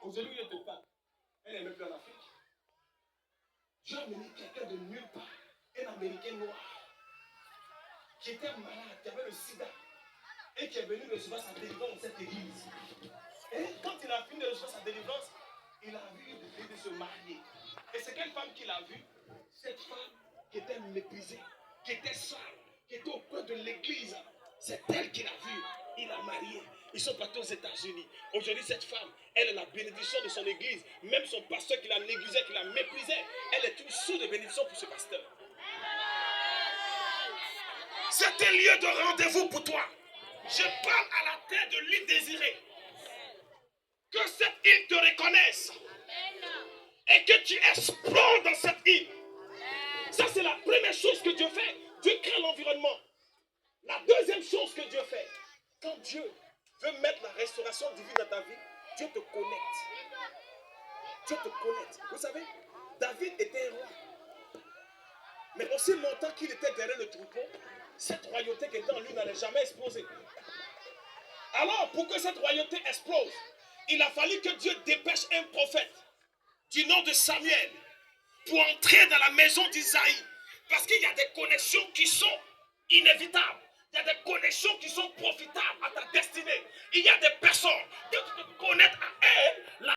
Aujourd'hui, il te parle. Elle n'est même plus en Afrique. Dieu a amené quelqu'un de nulle part, un Américain noir, qui était malade, qui avait le sida, et qui est venu recevoir sa délivrance dans cette église. Et quand il a fini de recevoir sa délivrance, il a vu une fille se marier. Et c'est quelle femme qu'il a vue? Cette femme qui était méprisée, qui était sale, qui était au coin de l'église. C'est elle qu'il a vue. Il a marié. Ils sont partis aux États-Unis. Aujourd'hui, cette femme, elle est la bénédiction de son église. Même son pasteur qui la négligeait, qui la méprisait, elle est une source de bénédiction pour ce pasteur. C'est un lieu de rendez-vous pour toi. Je parle à la terre de l'île désirée. Que cette île te reconnaisse. Et que tu exploses dans cette île. Ça, c'est la première chose que Dieu fait. Dieu crée l'environnement. La deuxième chose que Dieu fait, quand Dieu veut mettre la restauration divine dans ta vie, Dieu te connecte. Dieu te connecte. Vous savez, David était un roi. Mais aussi longtemps qu'il était derrière le troupeau, cette royauté qui était en lui n'allait jamais exploser. Alors, pour que cette royauté explose, il a fallu que Dieu dépêche un prophète du nom de Samuel pour entrer dans la maison d'Isaïe. Parce qu'il y a des connexions qui sont inévitables. Il y a des connexions qui sont profitables à ta destinée. Il y a des personnes que tu te connaître à elles.